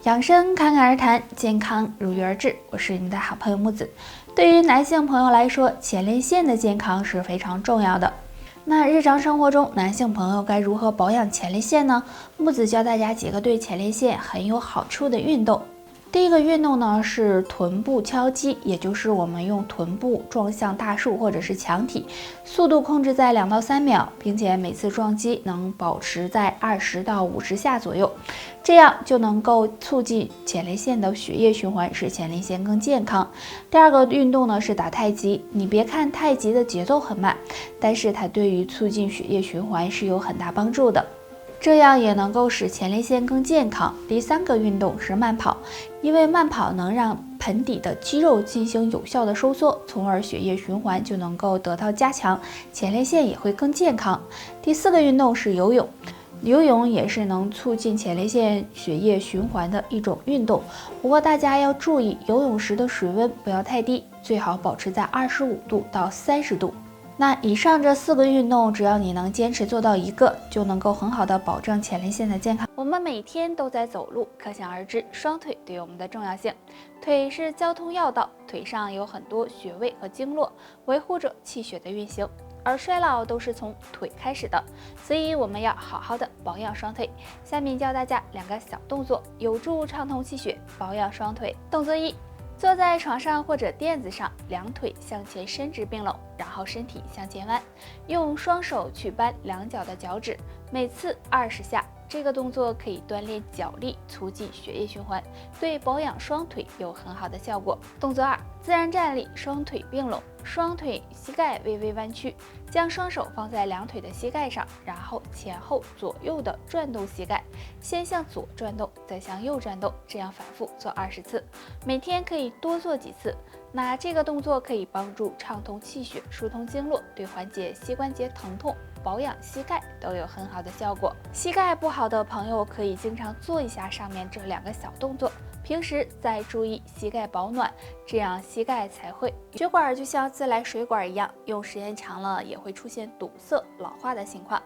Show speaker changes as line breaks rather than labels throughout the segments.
养生侃侃而谈，健康如约而至。我是你们的好朋友木子。对于男性朋友来说，前列腺的健康是非常重要的。那日常生活中，男性朋友该如何保养前列腺呢？木子教大家几个对前列腺很有好处的运动。第一个运动呢是臀部敲击，也就是我们用臀部撞向大树或者是墙体，速度控制在2到3秒，并且每次撞击能保持在20到50下左右，这样就能够促进前列腺的血液循环，使前列腺更健康。第二个运动呢是打太极，你别看太极的节奏很慢，但是它对于促进血液循环是有很大帮助的。这样也能够使前列腺更健康。第三个运动是慢跑，因为慢跑能让盆底的肌肉进行有效的收缩，从而血液循环就能够得到加强，前列腺也会更健康。第四个运动是游泳，游泳也是能促进前列腺血液循环的一种运动，不过大家要注意，游泳时的水温不要太低，最好保持在25度到30度。那以上这4个运动，只要你能坚持做到一个，就能够很好的保证前列腺的健康。我们每天都在走路，可想而知双腿对我们的重要性。腿是交通要道，腿上有很多穴位和经络，维护着气血的运行，而衰老都是从腿开始的，所以我们要好好的保养双腿。下面教大家2个小动作，有助畅通气血，保养双腿。动作1，坐在床上或者垫子上，两腿向前伸直并拢，然后身体向前弯，用双手去扳两脚的脚趾，每次20下。这个动作可以锻炼脚力，促进血液循环，对保养双腿有很好的效果。动作2，自然站立，双腿并拢，双腿膝盖微微弯曲，将双手放在两腿的膝盖上，然后前后左右的转动膝盖，先向左转动，再向右转动，这样反复做20次，每天可以多做几次。那这个动作可以帮助畅通气血，疏通经络，对缓解膝关节疼痛、保养膝盖都有很好的效果。膝盖不好的朋友可以经常做一下上面这2个小动作，平时再注意膝盖保暖，这样膝盖才会。血管就像自来水管一样，用时间长了也会出现堵塞、老化的情况。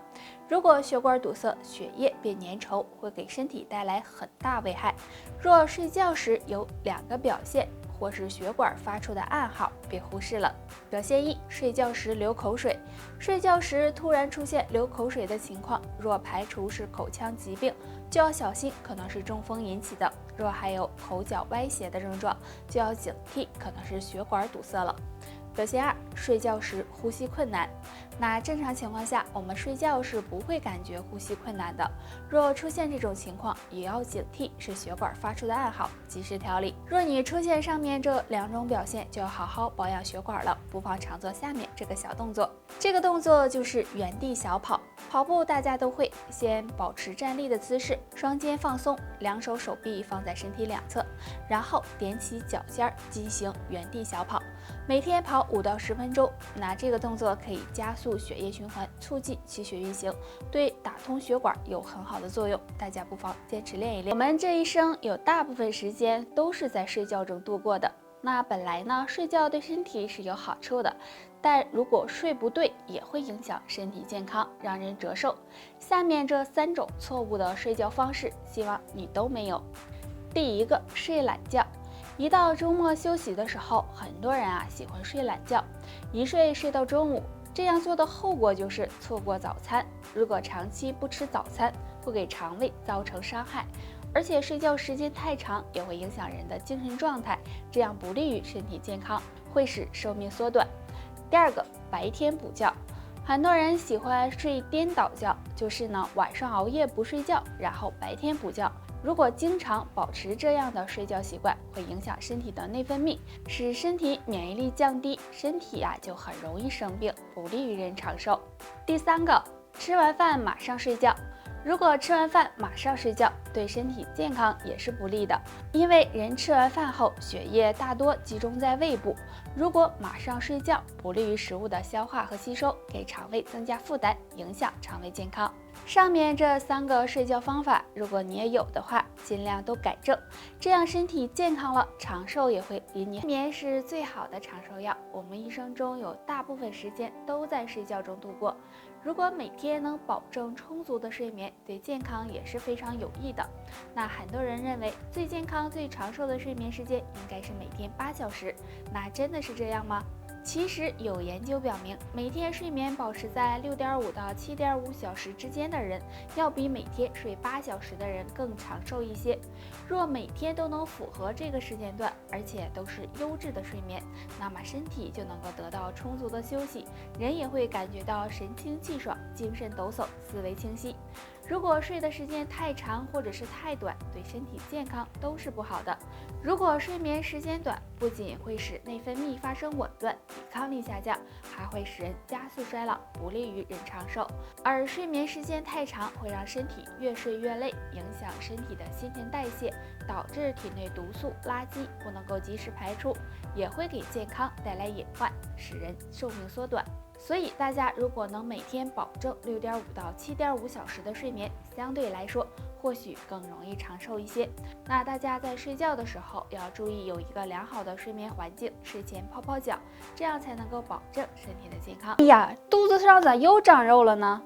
如果血管堵塞，血液变粘稠，会给身体带来很大危害。若睡觉时有2个表现，或是血管发出的暗号，别忽视了。表现1，睡觉时流口水。睡觉时突然出现流口水的情况，若排除是口腔疾病，就要小心，可能是中风引起的；若还有口角歪斜的症状，就要警惕，可能是血管堵塞了。表现2，睡觉时呼吸困难。那正常情况下，我们睡觉是不会感觉呼吸困难的。若出现这种情况，也要警惕是血管发出的暗号，及时调理。若你出现上面这2种表现，就要好好保养血管了，不妨常做下面这个小动作。这个动作就是原地小跑。跑步大家都会，先保持站立的姿势，双肩放松，2手手臂放在身体两侧，然后踮起脚尖进行原地小跑。每天跑5到10分钟，那这个动作可以加速血液循环，促进气血运行，对打通血管有很好的作用，大家不妨坚持练一练。我们这一生有大部分时间都是在睡觉中度过的，那本来呢，睡觉对身体是有好处的，但如果睡不对，也会影响身体健康，让人折寿。下面这3种错误的睡觉方式，希望你都没有。第1个，睡懒觉。一到周末休息的时候，很多人喜欢睡懒觉，一睡到中午。这样做的后果就是错过早餐。如果长期不吃早餐，会给肠胃造成伤害，而且睡觉时间太长也会影响人的精神状态，这样不利于身体健康，会使寿命缩短。第2个，白天补觉。很多人喜欢睡颠倒觉，就是晚上熬夜不睡觉，然后白天补觉。如果经常保持这样的睡觉习惯，会影响身体的内分泌，使身体免疫力降低，身体就很容易生病，不利于人长寿。第3个，吃完饭马上睡觉。如果吃完饭马上睡觉，对身体健康也是不利的，因为人吃完饭后，血液大多集中在胃部，如果马上睡觉，不利于食物的消化和吸收，给肠胃增加负担，影响肠胃健康。上面这3个睡觉方法，如果你也有的话，尽量都改正，这样身体健康了，长寿也会离你。睡眠是最好的长寿药，我们一生中有大部分时间都在睡觉中度过。如果每天能保证充足的睡眠，对健康也是非常有益的。那很多人认为最健康、最长寿的睡眠时间应该是每天8小时，那真的是这样吗？其实有研究表明，每天睡眠保持在6.5到7.5小时之间的人，要比每天睡8小时的人更长寿一些。若每天都能符合这个时间段，而且都是优质的睡眠，那么身体就能够得到充足的休息，人也会感觉到神清气爽、精神抖擞、思维清晰。如果睡的时间太长或者是太短，对身体健康都是不好的。如果睡眠时间短，不仅会使内分泌发生紊乱，抵抗力下降，还会使人加速衰老，不利于人长寿。而睡眠时间太长，会让身体越睡越累，影响身体的新陈代谢，导致体内毒素、垃圾不能够及时排出，也会给健康带来隐患，使人寿命缩短。所以大家如果能每天保证6.5到7.5小时的睡眠，相对来说或许更容易长寿一些。那大家在睡觉的时候要注意有一个良好的睡眠环境，睡前泡泡脚，这样才能够保证身体的健康。哎呀，肚子上咋又长肉了呢？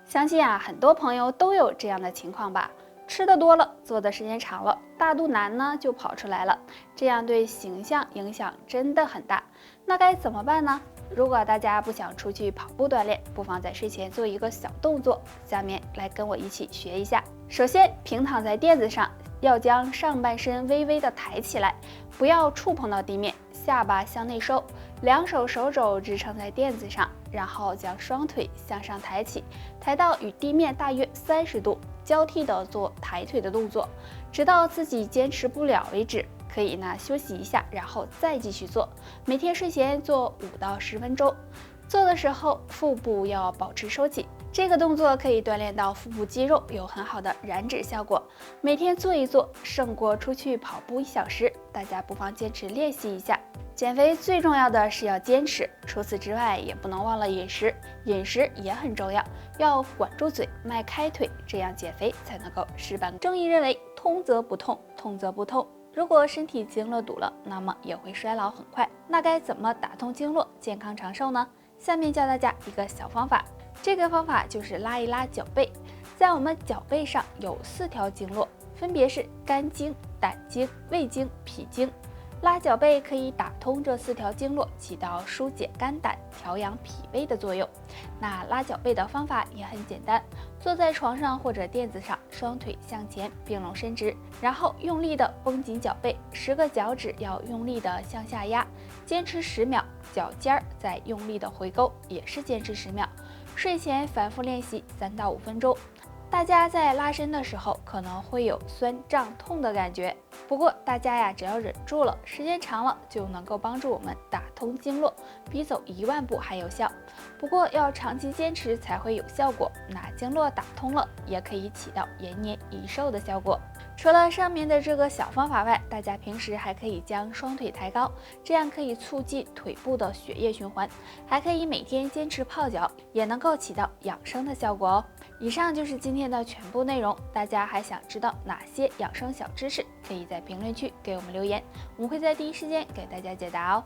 相信很多朋友都有这样的情况吧。吃的多了，坐的时间长了，大肚腩呢就跑出来了，这样对形象影响真的很大。那该怎么办呢？如果大家不想出去跑步锻炼，不妨在睡前做一个小动作，下面来跟我一起学一下。首先，平躺在垫子上，要将上半身微微的抬起来，不要触碰到地面，下巴向内收，两手手肘支撑在垫子上，然后将双腿向上抬起，抬到与地面大约30度，交替的做抬腿的动作，直到自己坚持不了为止。可以休息一下，然后再继续做。每天睡前做5到10分钟。做的时候腹部要保持收紧，这个动作可以锻炼到腹部肌肉，有很好的燃脂效果。每天做一做，胜过出去跑步1小时。大家不妨坚持练习一下。减肥最重要的是要坚持，除此之外也不能忘了饮食，饮食也很重要，要管住嘴，迈开腿，这样减肥才能够事半功倍。中医认为，通则不痛，痛则不痛。如果身体经络堵了，那么也会衰老很快。那该怎么打通经络，健康长寿呢？下面教大家一个小方法，这个方法就是拉一拉脚背。在我们脚背上有4条经络，分别是肝经、胆经、胃经、脾经。拉脚背可以打通这4条经络，起到疏解肝胆、调养脾胃的作用。那拉脚背的方法也很简单，坐在床上或者垫子上，双腿向前并拢伸直，然后用力的绷紧脚背，10个脚趾要用力的向下压，坚持10秒，脚尖儿再用力的回勾，也是坚持10秒。睡前反复练习3到5分钟。大家在拉伸的时候可能会有酸胀痛的感觉，不过大家只要忍住了，时间长了就能够帮助我们打通经络，比走1万步还有效。不过要长期坚持才会有效果，那经络打通了也可以起到延年益寿的效果。除了上面的这个小方法外，大家平时还可以将双腿抬高，这样可以促进腿部的血液循环，还可以每天坚持泡脚，也能够起到养生的效果哦。以上就是今天的全部内容，大家还想知道哪些养生小知识，可以在评论区给我们留言，我们会在第一时间给大家解答哦。